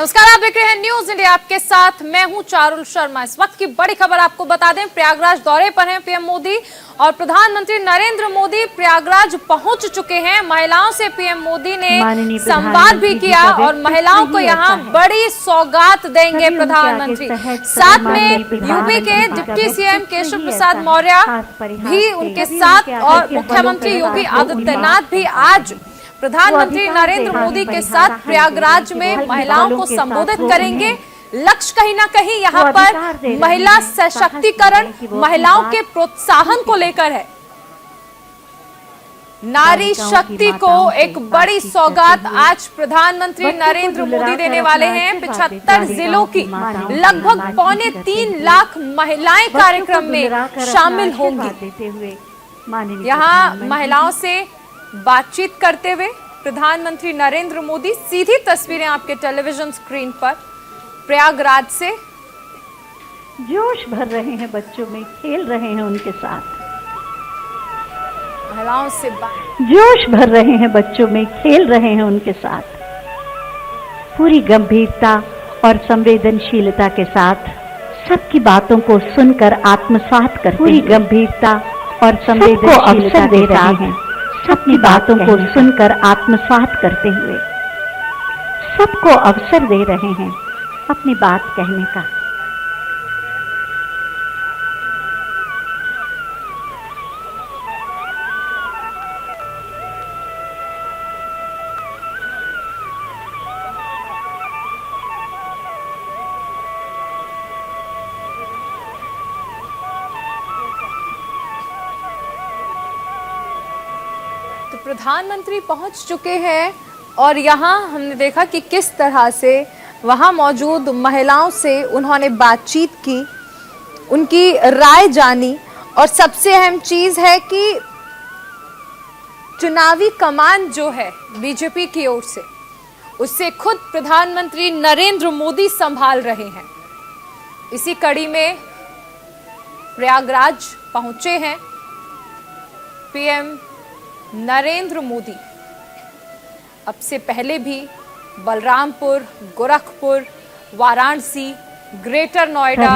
नमस्कार, आप देख रहे हैं न्यूज इंडिया, आपके साथ मैं हूं चारुल शर्मा। इस वक्त की बड़ी खबर आपको बता दें, प्रयागराज दौरे पर हैं पीएम मोदी और प्रधानमंत्री नरेंद्र मोदी प्रयागराज पहुंच चुके हैं। महिलाओं से पीएम मोदी ने संवाद भी किया और महिलाओं को यहां बड़ी सौगात देंगे प्रधानमंत्री। साथ में यूपी के डिप्टी सीएम केशव प्रसाद मौर्य भी उनके साथ और मुख्यमंत्री योगी आदित्यनाथ भी आज प्रधानमंत्री नरेंद्र मोदी के साथ प्रयागराज में महिलाओं को संबोधित करेंगे। लक्ष्य कहीं ना कहीं यहाँ पर महिला सशक्तिकरण, महिलाओं के प्रोत्साहन को लेकर है। नारी शक्ति को एक बड़ी सौगात आज प्रधानमंत्री नरेंद्र मोदी देने वाले हैं। 75 जिलों की लगभग 3.25 लाख महिलाएं कार्यक्रम में शामिल होंगी। यहाँ महिलाओं से बातचीत करते हुए प्रधानमंत्री नरेंद्र मोदी, सीधी तस्वीरें आपके टेलीविजन स्क्रीन पर प्रयागराज से। जोश भर रहे हैं बच्चों में, खेल रहे हैं उनके साथ। महिलाओं से जोश भर रहे हैं बच्चों में, खेल रहे हैं उनके साथ। पूरी गंभीरता और संवेदनशीलता के साथ सबकी बातों को सुनकर आत्मसात कर पूरी गंभीरता और संवेदनशीलता दे रहे हैं। सबकी बातों को सुनकर आत्मसात करते हुए सबको अवसर दे रहे हैं अपनी बात कहने का। प्रधानमंत्री पहुंच चुके हैं और यहां हमने देखा कि किस तरह से वहां मौजूद महिलाओं से उन्होंने बातचीत की, उनकी राय जानी और सबसे अहम चीज है कि चुनावी कमान जो है बीजेपी की ओर से, उससे खुद प्रधानमंत्री नरेंद्र मोदी संभाल रहे हैं। इसी कड़ी में प्रयागराज पहुंचे हैं पीएम नरेंद्र मोदी। अब से पहले भी बलरामपुर, गोरखपुर, वाराणसी, ग्रेटर नोएडा,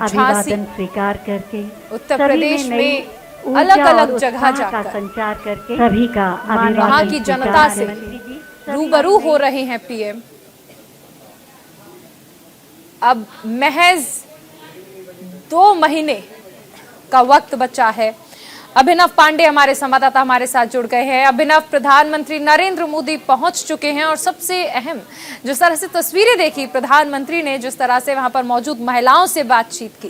झांसी स्वीकार करके उत्तर प्रदेश में अलग अलग जगह जाकर संचार करके सभी का वहां की जनता से रूबरू हो रहे हैं पीएम। अब महज 2 महीने का वक्त बचा है। अभिनव पांडे हमारे संवाददाता हमारे साथ जुड़ गए हैं। अभिनव, प्रधानमंत्री नरेंद्र मोदी पहुंच चुके हैं और सबसे अहम जिस तरह से तस्वीरें देखी प्रधानमंत्री ने, जिस तरह से वहां पर मौजूद महिलाओं से बातचीत की।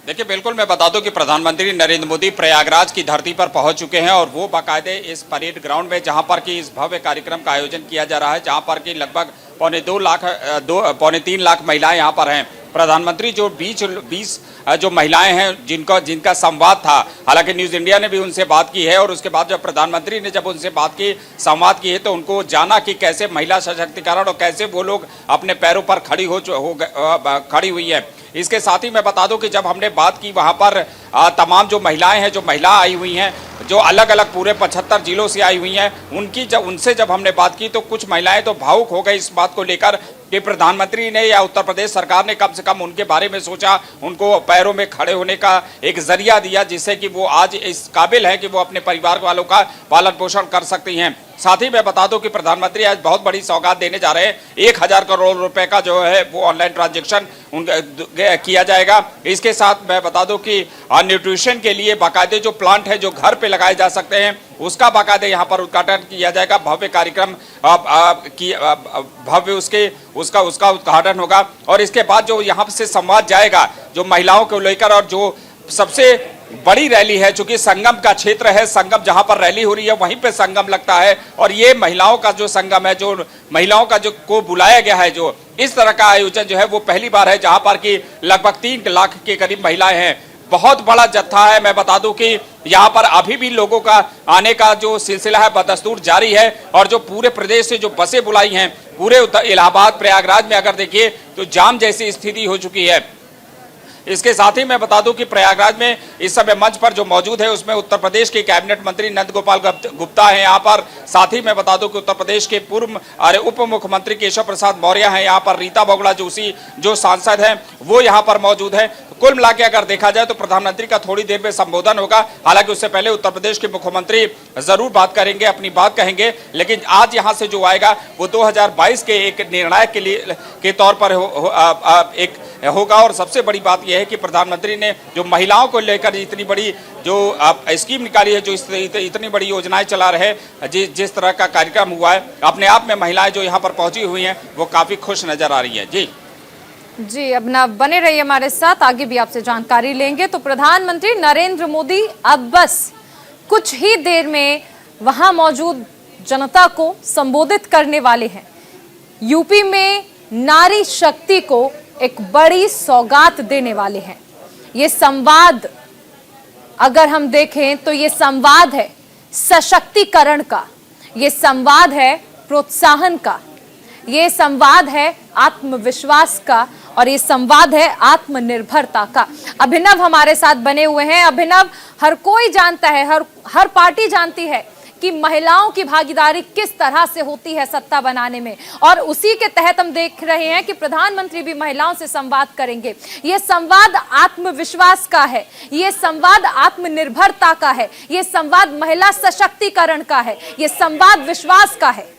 देखिए, बिल्कुल मैं बता दूं कि प्रधानमंत्री नरेंद्र मोदी प्रयागराज की धरती पर पहुंच चुके हैं और वो बाकायदे इस परेड ग्राउंड में, जहां पर कि इस भव्य कार्यक्रम का आयोजन किया जा रहा है, जहां पर कि लगभग 2.25 लाख महिलाएं यहां पर हैं। प्रधानमंत्री जो 20 जो महिलाएं हैं जिनका संवाद था, हालांकि न्यूज इंडिया ने भी उनसे बात की है और उसके बाद जब प्रधानमंत्री ने जब उनसे बात की, संवाद की है, तो उनको जाना कि कैसे महिला सशक्तिकरण और कैसे वो लोग अपने पैरों पर खड़ी हुई है। इसके साथ ही मैं बता दूं कि जब हमने बात की वहां पर तमाम जो महिलाएं हैं, जो महिला आई हुई हैं, जो अलग अलग पूरे 75 जिलों से आई हुई हैं, उनसे जब हमने बात की तो कुछ महिलाएं तो भावुक हो गई इस बात को लेकर कि प्रधानमंत्री ने या उत्तर प्रदेश सरकार ने कम से कम उनके बारे में सोचा, उनको पैरों में खड़े होने का एक जरिया दिया, जिससे कि वो आज इस काबिल है कि वो अपने परिवार वालों का पालन पोषण कर सकती हैं। साथ ही मैं बता दूं कि प्रधानमंत्री आज बहुत बड़ी सौगात देने जा रहे हैं। 1000 करोड़ रुपए का जो है वो ऑनलाइन ट्रांजैक्शन किया जाएगा। इसके साथ मैं बता दूं कि न्यूट्रिशन के लिए बाकायदे जो प्लांट है, जो घर पे लगाए जा सकते हैं, उसका बाकायदे यहाँ पर उद्घाटन किया जाएगा। भव्य कार्यक्रम भव्य उसका उद्घाटन होगा और इसके बाद जो यहाँ से संवाद जाएगा जो महिलाओं को लेकर, और जो सबसे बड़ी रैली है, चूंकि संगम का क्षेत्र है, संगम जहां पर रैली हो रही है वहीं पे संगम लगता है और ये महिलाओं का जो संगम है, जो महिलाओं का जो को बुलाया गया है, जो इस तरह का आयोजन जो है वो पहली बार है, जहां पर कि लगभग 3 लाख के करीब महिलाएं हैं। बहुत बड़ा जत्था है। मैं बता दूं कि यहाँ पर अभी भी लोगों का आने का जो सिलसिला है बदस्तूर जारी है और जो पूरे प्रदेश से जो बसें बुलाई हैं, पूरे इलाहाबाद प्रयागराज में अगर देखिए तो जाम जैसी स्थिति हो चुकी है। इसके साथ ही मैं बता दूं कि प्रयागराज में इस समय मंच पर जो मौजूद है उसमें उत्तर प्रदेश के कैबिनेट मंत्री नंद गोपाल गुप्ता हैं यहाँ पर। साथ ही मैं बता दूं कि उत्तर प्रदेश के पूर्व उप मुख्यमंत्री केशव प्रसाद मौर्य हैं यहाँ पर। रीता बहुगुणा जोशी जो सांसद हैं वो यहाँ पर मौजूद है। कुल मिला के अगर देखा जाए तो प्रधानमंत्री का थोड़ी देर में संबोधन होगा। हालांकि उससे पहले उत्तर प्रदेश के मुख्यमंत्री जरूर बात करेंगे, अपनी बात कहेंगे, लेकिन आज यहां से जो आएगा वो 2022 के एक निर्णायक के लिए के तौर पर एक होगा। और सबसे बड़ी बात यह है कि प्रधानमंत्री ने जो महिलाओं को लेकर इतनी बड़ी जो स्कीम निकाली है, जो इतनी बड़ी योजनाएं चला रहे, जिस तरह का कार्यक्रम हुआ है, अपने आप में महिलाएं जो यहाँ पर पहुंची हुई हैं वो काफी खुश नजर आ रही है। जी अपना बने रहिए हमारे साथ, आगे भी आपसे जानकारी लेंगे। तो प्रधानमंत्री नरेंद्र मोदी अब बस कुछ ही देर में वहां मौजूद जनता को संबोधित करने वाले हैं। यूपी में नारी शक्ति को एक बड़ी सौगात देने वाले हैं। ये संवाद अगर हम देखें तो ये संवाद है सशक्तिकरण का, ये संवाद है प्रोत्साहन का, ये संवाद है आत्मविश्वास का, और ये संवाद है आत्मनिर्भरता का। अभिनव हमारे साथ बने हुए हैं। अभिनव, हर कोई जानता है, हर पार्टी जानती है कि महिलाओं की भागीदारी किस तरह से होती है सत्ता बनाने में, और उसी के तहत हम देख रहे हैं कि प्रधानमंत्री भी महिलाओं से संवाद करेंगे। ये संवाद आत्मविश्वास का है, ये संवाद आत्मनिर्भरता का है, ये संवाद महिला सशक्तिकरण का है, ये संवाद विश्वास का है।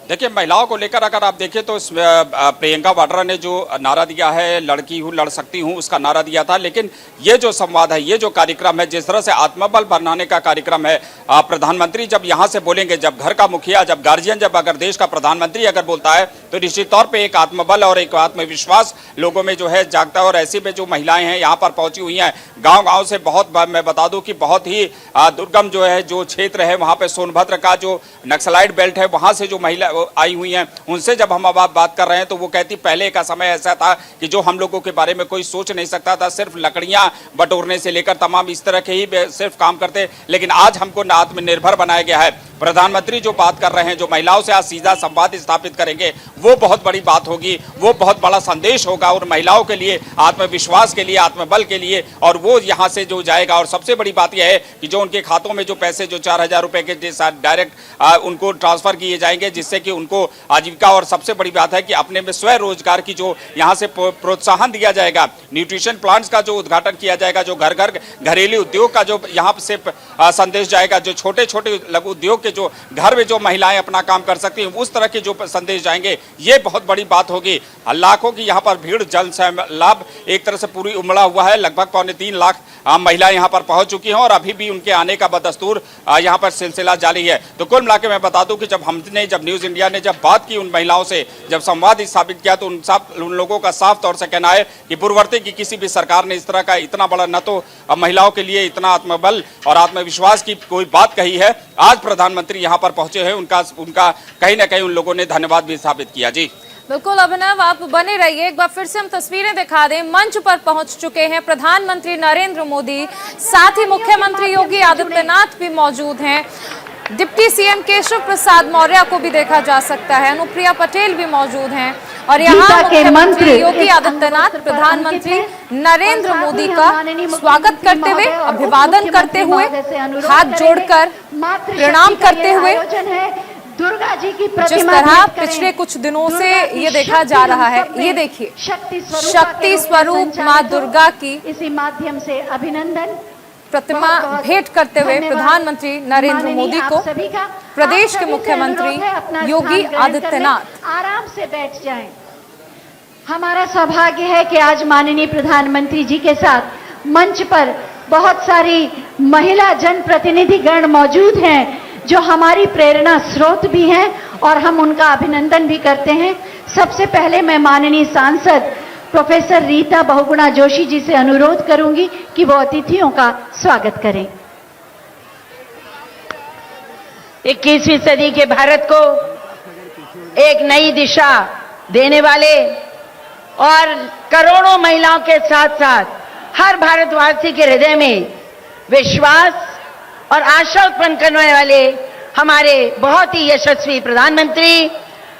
देखिए, महिलाओं को लेकर अगर आप देखें तो प्रियंका वाड्रा ने जो नारा दिया है, लड़की हूं लड़ सकती हूं, उसका नारा दिया था। लेकिन ये जो संवाद है, ये जो कार्यक्रम है, जिस तरह से आत्मबल बनाने का कार्यक्रम है, प्रधानमंत्री जब यहां से बोलेंगे, जब घर का मुखिया, जब गार्जियन, जब अगर देश का प्रधानमंत्री अगर बोलता है तो निश्चित तौर पर एक आत्मबल और एक आत्मविश्वास लोगों में जो है जागता है। और ऐसी में जो महिलाएं हैं यहाँ पर पहुंची हुई हैं, गाँव गाँव से, बहुत मैं बता दूं कि बहुत ही दुर्गम जो है जो क्षेत्र है, वहाँ पे सोनभद्र का जो नक्सलाइट बेल्ट है, वहाँ से जो महिला आई हुई हैं, उनसे जब हम अब बात कर रहे हैं तो वो कहती पहले का समय ऐसा था कि जो हम लोगों के बारे में कोई सोच नहीं सकता था, सिर्फ लकड़ियां बटोरने से लेकर तमाम इस तरह के ही सिर्फ काम करते, लेकिन आज हमको आत्मनिर्भर बनाया गया है। प्रधानमंत्री जो बात कर रहे हैं, जो महिलाओं से आज सीधा संवाद स्थापित करेंगे, वो बहुत बड़ी बात होगी, वो बहुत बड़ा संदेश होगा और महिलाओं के लिए, आत्मविश्वास के लिए, आत्मबल के लिए, और वो यहाँ से जो जाएगा। और सबसे बड़ी बात यह है कि जो उनके खातों में जो पैसे जो 4,000 रुपए के साथ डायरेक्ट उनको ट्रांसफर किए जाएंगे, जिससे कि उनको आजीविका, और सबसे बड़ी बात है कि अपने में स्वयं रोजगार की जो यहाँ से प्रोत्साहन दिया जाएगा। न्यूट्रिशन प्लांट्स का जो उद्घाटन किया जाएगा, जो घर घर घरेलू उद्योग का जो यहाँ से संदेश जाएगा, जो छोटे छोटे लघु उद्योग के जो घर में जो महिलाएं अपना काम कर सकती हैं, उस तरह के जो संदेश जाएंगे, ये बहुत बड़ी बात होगी। लाखों की यहाँ पर भीड़, जन लाभ एक तरह से पूरी उमड़ा हुआ है। लगभग 3.25 लाख महिलाएं यहाँ पर पहुंच चुकी हैं और अभी भी उनके आने का बदस्तूर यहाँ पर सिलसिला जारी है। तो कुल मिला के मैं बता दूं कि जब न्यूज इंडिया ने जब बात की उन महिलाओं से, जब संवाद स्थापित किया, तो उन लोगों का साफ तौर से कहना है कि पूर्ववर्ती की किसी भी सरकार ने इस तरह का इतना बड़ा न तो महिलाओं के लिए इतना आत्मबल और आत्मविश्वास की कोई बात कही है। आज प्रधानमंत्री यहाँ पर पहुंचे हैं, उनका कहीं ना कहीं उन लोगों ने धन्यवाद भी स्थापित किया। जी बिल्कुल अभिनव, आप बने रहिए। एक बार फिर से हम तस्वीरें दिखा दें। मंच पर पहुंच चुके हैं प्रधानमंत्री नरेंद्र मोदी, साथ ही मुख्यमंत्री योगी आदित्यनाथ भी मौजूद हैं। डिप्टी सीएम केशव प्रसाद मौर्य को भी देखा जा सकता है, अनुप्रिया पटेल भी मौजूद हैं, और यहाँ मुख्यमंत्री योगी आदित्यनाथ प्रधानमंत्री नरेंद्र मोदी का स्वागत करते हुए, अभिवादन करते हुए, हाथ जोड़कर प्रणाम करते हुए, दुर्गा जी की जिस तरह पिछले कुछ दिनों से ये देखा जा रहा है। ये देखिए, शक्ति स्वरूप माँ दुर्गा की इसी माध्यम से अभिनंदन प्रतिमा भेंट करते हुए प्रधानमंत्री नरेंद्र मोदी को प्रदेश के मुख्यमंत्री योगी आदित्यनाथ आराम से बैठ जाएं। हमारा सौभाग्य है कि आज माननीय प्रधानमंत्री जी के साथ मंच पर बहुत सारी महिला जनप्रतिनिधि गण मौजूद हैं, जो हमारी प्रेरणा स्रोत भी हैं, और हम उनका अभिनंदन भी करते हैं। सबसे पहले मैं माननीय सांसद प्रोफेसर रीता बहुगुणा जोशी जी से अनुरोध करूंगी कि वो अतिथियों का स्वागत करें। 21वीं सदी के भारत को एक नई दिशा देने वाले और करोड़ों महिलाओं के साथ साथ हर भारतवासी के हृदय में विश्वास और आशा उत्पन्न करने वाले हमारे बहुत ही यशस्वी प्रधानमंत्री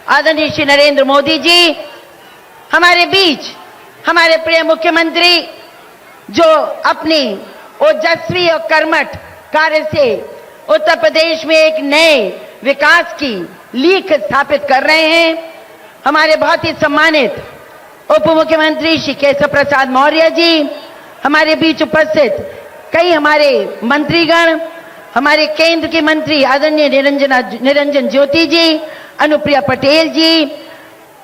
आदरणीय श्री नरेंद्र मोदी जी हमारे बीच हमारे प्रिय मुख्यमंत्री जो अपनी ओजस्वी और कर्मठ कार्य से उत्तर प्रदेश में एक नए विकास की लीक स्थापित कर रहे हैं। हमारे बहुत ही सम्मानित उप मुख्यमंत्री श्री केशव प्रसाद मौर्य जी, हमारे बीच उपस्थित कई हमारे मंत्रीगण, हमारे केंद्र के मंत्री आदरणीय निरंजन ज्योति जी, अनुप्रिया पटेल जी,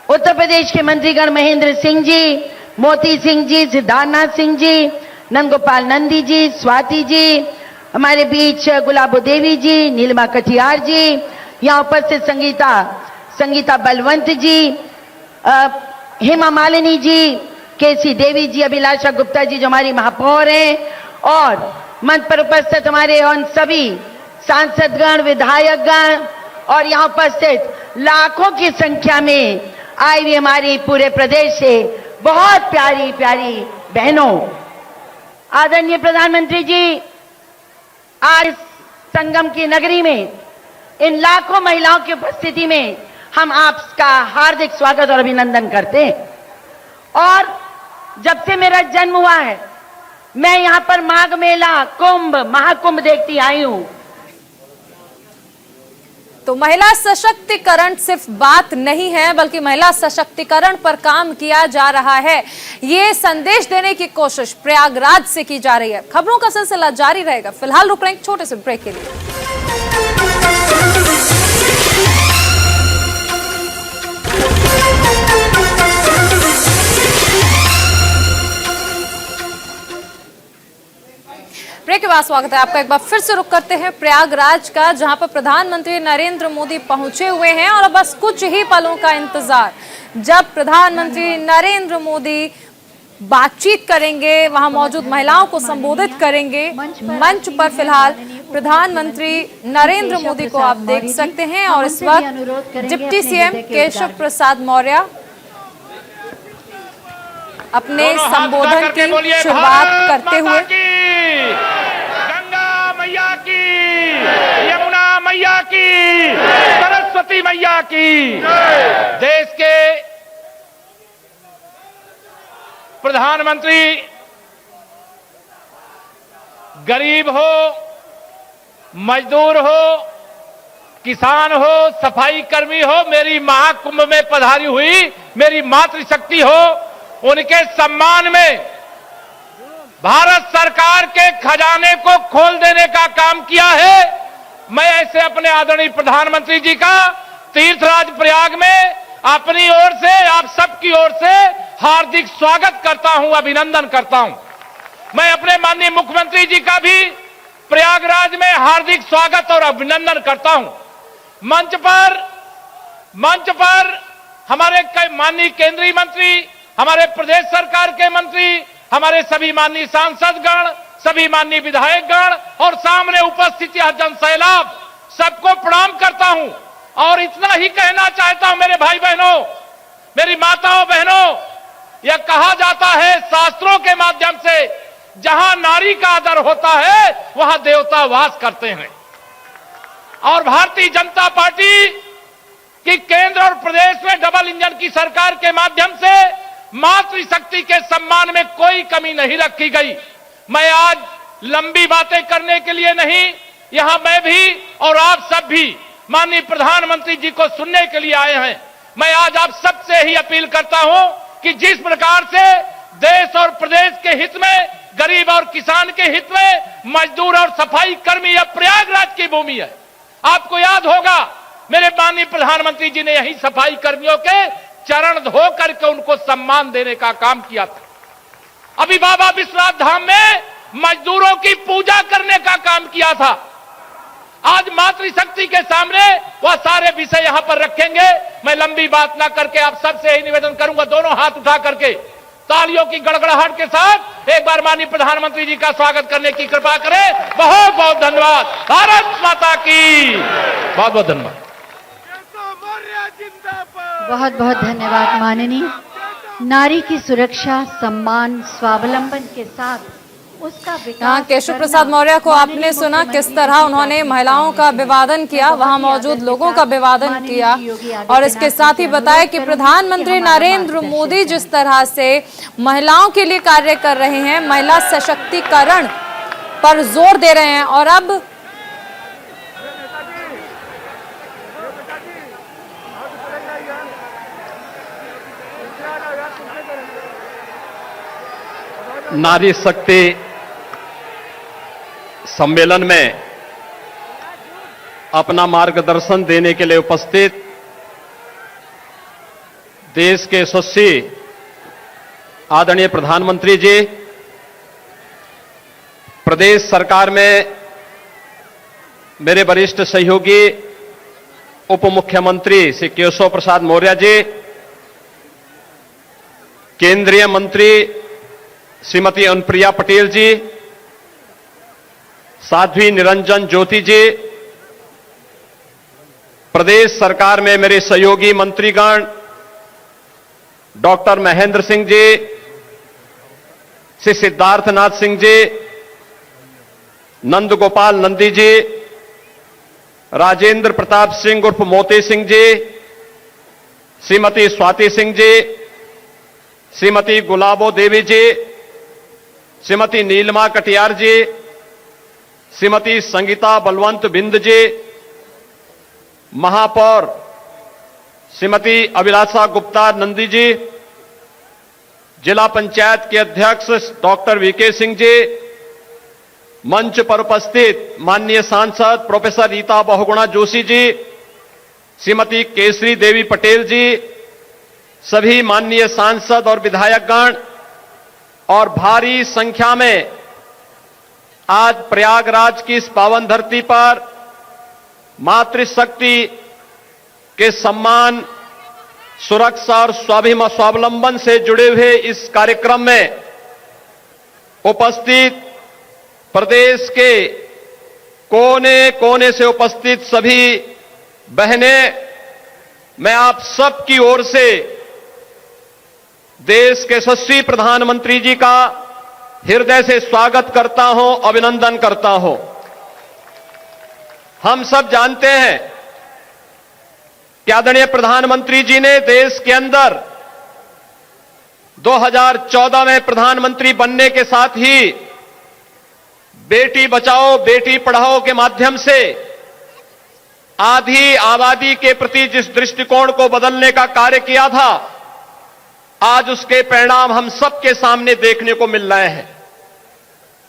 उत्तर प्रदेश के मंत्रीगण महेंद्र सिंह जी, मोती सिंह जी, सिद्धार्थनाथ सिंह जी, नंदगोपाल नंदी जी, स्वाति जी, हमारे बीच गुलाबो देवी जी, नीलिमा कटियार जी, यहाँ उपस्थित संगीता बलवंत जी, हेमा मालिनी जी, केसी देवी जी, अभिलाषा गुप्ता जी जो हमारी महापौर हैं, और मंच पर उपस्थित हमारे उन सभी सांसदगण, विधायकगण और यहाँ उपस्थित लाखों की संख्या में आई हुई हमारी पूरे प्रदेश से बहुत प्यारी प्यारी बहनों, आदरणीय प्रधानमंत्री जी, आज संगम की नगरी में इन लाखों महिलाओं की उपस्थिति में हम आपका हार्दिक स्वागत और अभिनंदन करते हैं। और जब से मेरा जन्म हुआ है मैं यहां पर माघ मेला, कुंभ, महाकुंभ देखती आई हूं। तो महिला सशक्तिकरण सिर्फ बात नहीं है बल्कि महिला सशक्तिकरण पर काम किया जा रहा है, ये संदेश देने की कोशिश प्रयागराज से की जा रही है। खबरों का सिलसिला जारी रहेगा, फिलहाल रुक रहे हैं एक छोटे से ब्रेक के लिए। ब्रेक के बाद स्वागत है आपका। एक बार फिर से रुक करते हैं प्रयागराज का, जहां पर प्रधानमंत्री नरेंद्र मोदी पहुंचे हुए हैं और अब बस कुछ ही पलों का इंतजार, जब प्रधानमंत्री नरेंद्र मोदी बातचीत करेंगे, वहां मौजूद महिलाओं को संबोधित करेंगे। मंच पर फिलहाल प्रधानमंत्री नरेंद्र मोदी को आप देख सकते हैं और इस वक्त डिप्टी सीएम केशव प्रसाद मौर्य अपने संबोधन की शुरुआत करते हुए गंगा मैया की, यमुना मैया की, सरस्वती मैया की, देश के प्रधानमंत्री गरीब हो, मजदूर हो, किसान हो, सफाई कर्मी हो, मेरी महाकुंभ में पधारी हुई मेरी मातृशक्ति हो, उनके सम्मान में भारत सरकार के खजाने को खोल देने का काम किया है। मैं ऐसे अपने आदरणीय प्रधानमंत्री जी का तीर्थराज प्रयाग में अपनी ओर से, आप सबकी ओर से हार्दिक स्वागत करता हूं, अभिनंदन करता हूं। मैं अपने माननीय मुख्यमंत्री जी का भी प्रयागराज में हार्दिक स्वागत और अभिनंदन करता हूं। मंच पर हमारे माननीय केंद्रीय मंत्री, हमारे प्रदेश सरकार के मंत्री, हमारे सभी माननीय सांसदगण, सभी माननीय विधायकगण और सामने उपस्थित यह जनसैलाब, सबको प्रणाम करता हूं। और इतना ही कहना चाहता हूं मेरे भाई बहनों, मेरी माताओं बहनों, यह कहा जाता है शास्त्रों के माध्यम से, जहां नारी का आदर होता है वहां देवता वास करते हैं। और भारतीय जनता पार्टी की केंद्र और प्रदेश में डबल इंजन की सरकार के माध्यम से मातृशक्ति के सम्मान में कोई कमी नहीं रखी गई। मैं आज लंबी बातें करने के लिए नहीं, यहां मैं भी और आप सब भी माननीय प्रधानमंत्री जी को सुनने के लिए आए हैं। मैं आज आप सबसे ही अपील करता हूं कि जिस प्रकार से देश और प्रदेश के हित में, गरीब और किसान के हित में, मजदूर और सफाई कर्मी यह प्रयागराज की भूमि है। आपको याद होगा मेरे माननीय प्रधानमंत्री जी ने यही सफाई कर्मियों के चरण धो करके उनको सम्मान देने का काम किया था। अभी बाबा विश्वनाथ धाम में मजदूरों की पूजा करने का काम किया था। आज मातृशक्ति के सामने वह सारे विषय यहां पर रखेंगे। मैं लंबी बात ना करके आप सबसे ही निवेदन करूंगा, दोनों हाथ उठा करके तालियों की गड़गड़ाहट के साथ एक बार माननीय प्रधानमंत्री जी का स्वागत करने की कृपा करें। बहुत बहुत धन्यवाद। भारत माता की बहुत बहुत धन्यवाद। बहुत बहुत धन्यवाद माननीय। नारी की सुरक्षा, सम्मान, स्वावलंबन के साथ उसका यहाँ विकास केशव करना प्रसाद मौर्य को माननीय आपने सुना किस मुख्यमंत्री तरह जी उन्होंने की महिलाओं का अभिवादन किया, वहां मौजूद लोगों का अभिवादन माननीय किया योगी और इसके आदित्यनाथ साथ ही जी से बताया कि अनुरोध प्रधानमंत्री करूंगी कि हमारा नरेंद्र मार्गदर्शन मोदी करें। जिस तरह से महिलाओं के लिए कार्य कर रहे हैं, महिला सशक्तिकरण पर जोर दे रहे हैं और अब नारी शक्ति सम्मेलन में अपना मार्गदर्शन देने के लिए उपस्थित देश के यशस्वी आदरणीय प्रधानमंत्री जी, प्रदेश सरकार में मेरे वरिष्ठ सहयोगी उप मुख्यमंत्री श्री केशव प्रसाद मौर्य जी, केंद्रीय मंत्री श्रीमती अनुप्रिया पटेल जी, साध्वी निरंजन ज्योति जी, प्रदेश सरकार में मेरे सहयोगी मंत्रीगण डॉक्टर महेंद्र सिंह जी, श्री सिद्धार्थनाथ सिंह जी, नंद गोपाल नंदी जी, राजेंद्र प्रताप सिंह उर्फ मोती सिंह जी, श्रीमती स्वाति सिंह जी, श्रीमती गुलाबो देवी जी, श्रीमती नीलमा कटियार जी, श्रीमती संगीता बलवंत बिंद जी, महापौर श्रीमती अभिलाषा गुप्ता नंदी जी, जिला पंचायत के अध्यक्ष डॉक्टर वीके सिंह जी, मंच पर उपस्थित माननीय सांसद प्रोफेसर रीता बहुगुणा जोशी जी, श्रीमती केसरी देवी पटेल जी, सभी माननीय सांसद और विधायकगण और भारी संख्या में आज प्रयागराज की इस पावन धरती पर मातृशक्ति के सम्मान, सुरक्षा और स्वावलंबन से जुड़े हुए इस कार्यक्रम में उपस्थित प्रदेश के कोने कोने से उपस्थित सभी बहनें, मैं आप सबकी ओर से देश के यशस्वी प्रधानमंत्री जी का हृदय से स्वागत करता हूं, अभिनंदन करता हूं। हम सब जानते हैं कि आदरणीय प्रधानमंत्री जी ने देश के अंदर 2014 में प्रधानमंत्री बनने के साथ ही बेटी बचाओ बेटी पढ़ाओ के माध्यम से आधी आबादी के प्रति जिस दृष्टिकोण को बदलने का कार्य किया था, आज उसके परिणाम हम सबके सामने देखने को मिल रहे हैं।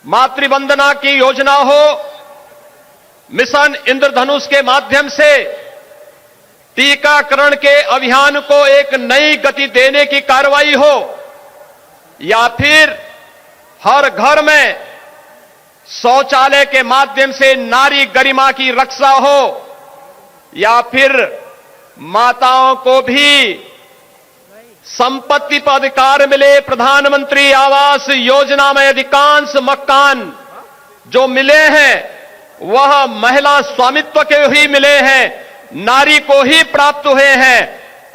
मातृवंदना की योजना हो, मिशन इंद्रधनुष के माध्यम से टीकाकरण के अभियान को एक नई गति देने की कार्रवाई हो, या फिर हर घर में शौचालय के माध्यम से नारी गरिमा की रक्षा हो, या फिर माताओं को भी संपत्ति पर अधिकार मिले। प्रधानमंत्री आवास योजना में अधिकांश मकान जो मिले हैं वह महिला स्वामित्व के ही मिले हैं, नारी को ही प्राप्त हुए हैं।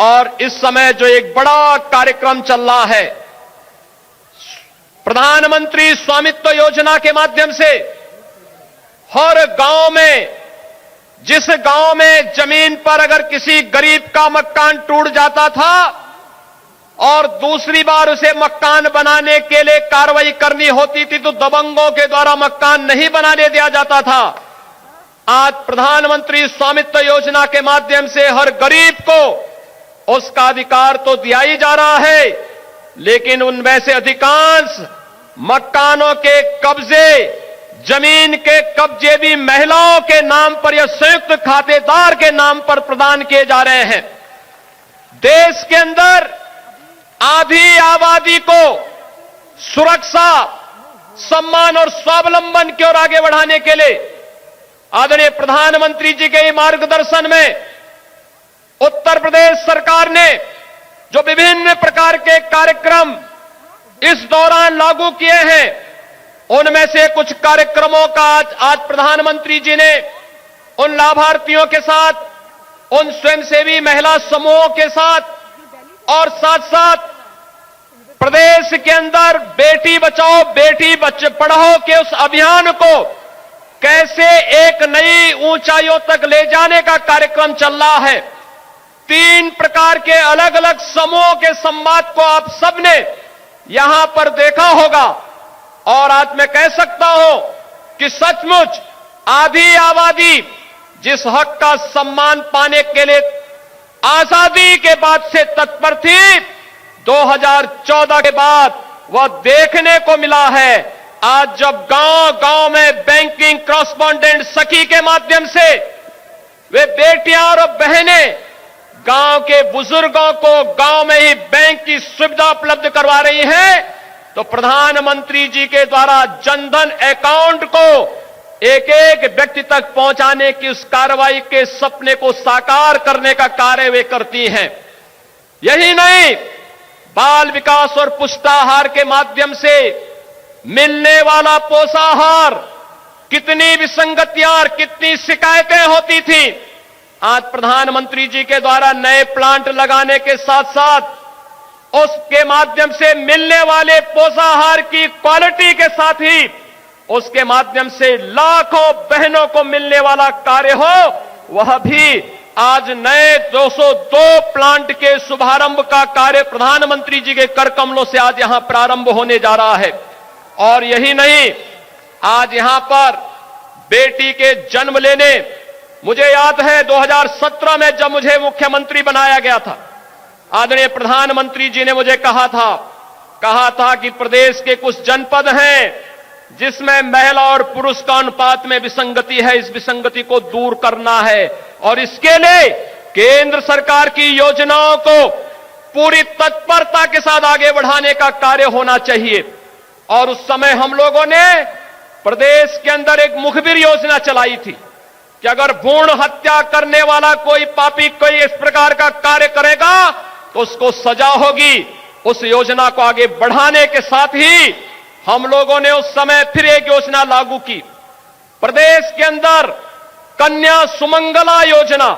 और इस समय जो एक बड़ा कार्यक्रम चल रहा है, प्रधानमंत्री स्वामित्व योजना के माध्यम से हर गांव में, जिस गांव में जमीन पर अगर किसी गरीब का मकान टूट जाता था और दूसरी बार उसे मकान बनाने के लिए कार्रवाई करनी होती थी तो दबंगों के द्वारा मकान नहीं बनाने दिया जाता था, आज प्रधानमंत्री स्वामित्व योजना के माध्यम से हर गरीब को उसका अधिकार तो दिया ही जा रहा है, लेकिन उनमें से अधिकांश मकानों के कब्जे, जमीन के कब्जे भी महिलाओं के नाम पर या संयुक्त खातेदार के नाम पर प्रदान किए जा रहे हैं। देश के अंदर आधी आबादी को सुरक्षा, सम्मान और स्वावलंबन की ओर आगे बढ़ाने के लिए आदरणीय प्रधानमंत्री जी के मार्गदर्शन में उत्तर प्रदेश सरकार ने जो विभिन्न प्रकार के कार्यक्रम इस दौरान लागू किए हैं, उनमें से कुछ कार्यक्रमों का आज प्रधानमंत्री जी ने उन लाभार्थियों के साथ, उन स्वयंसेवी महिला समूहों के साथ और साथ साथ प्रदेश प्रदेश के अंदर बेटी बचाओ बेटी पढ़ाओ के उस अभियान को कैसे एक नई ऊंचाइयों तक ले जाने का कार्यक्रम चल रहा है। 3 प्रकार के अलग अलग समूहों के संवाद को आप सबने यहां पर देखा होगा और आज मैं कह सकता हूं कि सचमुच आधी आबादी जिस हक का सम्मान पाने के लिए आजादी के बाद से तत्पर थी, 2014 के बाद वह देखने को मिला है। आज जब गांव-गांव में बैंकिंग कॉरेस्पॉन्डेंट सखी के माध्यम से वे बेटियां और बहनें गांव के बुजुर्गों को गांव में ही बैंक की सुविधा उपलब्ध करवा रही हैं, तो प्रधानमंत्री जी के द्वारा जनधन अकाउंट को एक एक व्यक्ति तक पहुंचाने की उस कार्रवाई के सपने को साकार करने का कार्य वे करती हैं। यही नहीं, बाल विकास और पुष्टाहार के माध्यम से मिलने वाला पोषाहार, कितनी विसंगतियां और कितनी शिकायतें होती थी, आज प्रधानमंत्री जी के द्वारा नए प्लांट लगाने के साथ साथ उसके माध्यम से मिलने वाले पोषाहार की क्वालिटी के साथ ही उसके माध्यम से लाखों बहनों को मिलने वाला कार्य हो, वह भी आज नए 202 प्लांट के शुभारंभ का कार्य प्रधानमंत्री जी के कर कमलों से आज यहां प्रारंभ होने जा रहा है। और यही नहीं, आज यहां पर बेटी के जन्म लेने, मुझे याद है 2017 में जब मुझे मुख्यमंत्री बनाया गया था, आदरणीय प्रधानमंत्री जी ने मुझे कहा था कि प्रदेश के कुछ जनपद हैं जिसमें महिला और पुरुष का अनुपात में विसंगति है, इस विसंगति को दूर करना है और इसके लिए केंद्र सरकार की योजनाओं को पूरी तत्परता के साथ आगे बढ़ाने का कार्य होना चाहिए। और उस समय हम लोगों ने प्रदेश के अंदर एक मुखबिर योजना चलाई थी कि अगर भ्रूण हत्या करने वाला कोई पापी कोई इस प्रकार का कार्य करेगा तो उसको सजा होगी। उस योजना को आगे बढ़ाने के साथ ही हम लोगों ने उस समय फिर एक योजना लागू की। प्रदेश के अंदर कन्या सुमंगला योजना,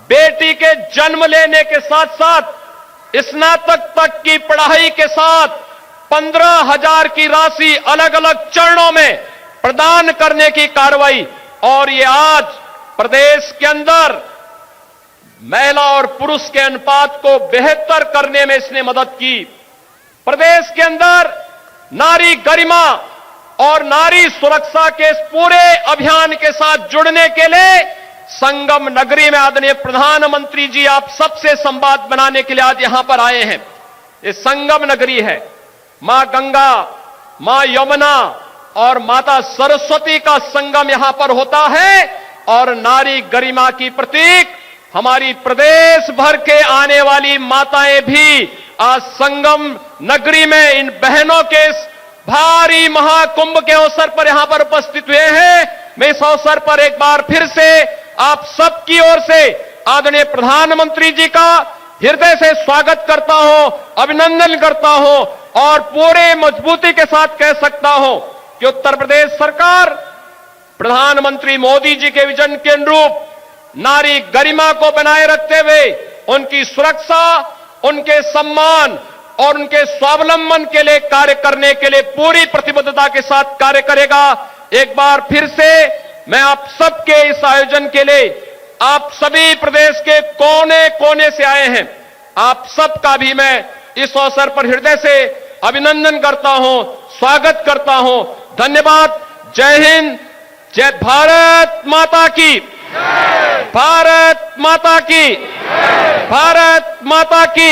बेटी के जन्म लेने के साथ साथ स्नातक तक की पढ़ाई के साथ 15,000 की राशि अलग अलग चरणों में प्रदान करने की कार्रवाई, और ये आज प्रदेश के अंदर महिला और पुरुष के अनुपात को बेहतर करने में इसने मदद की। प्रदेश के अंदर नारी गरिमा और नारी सुरक्षा के इस पूरे अभियान के साथ जुड़ने के लिए संगम नगरी में आदरणीय प्रधानमंत्री जी आप सबसे संवाद बनाने के लिए आज यहां पर आए हैं। ये संगम नगरी है, मां गंगा, मां यमुना और माता सरस्वती का संगम यहां पर होता है और नारी गरिमा की प्रतीक हमारी प्रदेश भर के आने वाली माताएं भी आज संगम नगरी में इन बहनों के इस भारी महाकुंभ के अवसर पर यहां पर उपस्थित हुए हैं। मैं इस अवसर पर एक बार फिर से आप सबकी ओर से आदरणीय प्रधानमंत्री जी का हृदय से स्वागत करता हूं, अभिनंदन करता हूं और पूरे मजबूती के साथ कह सकता हूं कि उत्तर प्रदेश सरकार प्रधानमंत्री मोदी जी के विजन के अनुरूप नारी गरिमा को बनाए रखते हुए उनकी सुरक्षा, उनके सम्मान और उनके स्वावलंबन के लिए कार्य करने के लिए पूरी प्रतिबद्धता के साथ कार्य करेगा। एक बार फिर से मैं आप सबके इस आयोजन के लिए, आप सभी प्रदेश के कोने कोने से आए हैं, आप सबका भी मैं इस अवसर पर हृदय से अभिनंदन करता हूं, स्वागत करता हूं। धन्यवाद। जय हिंद, जय भारत माता की, भारत माता की, भारत माता की।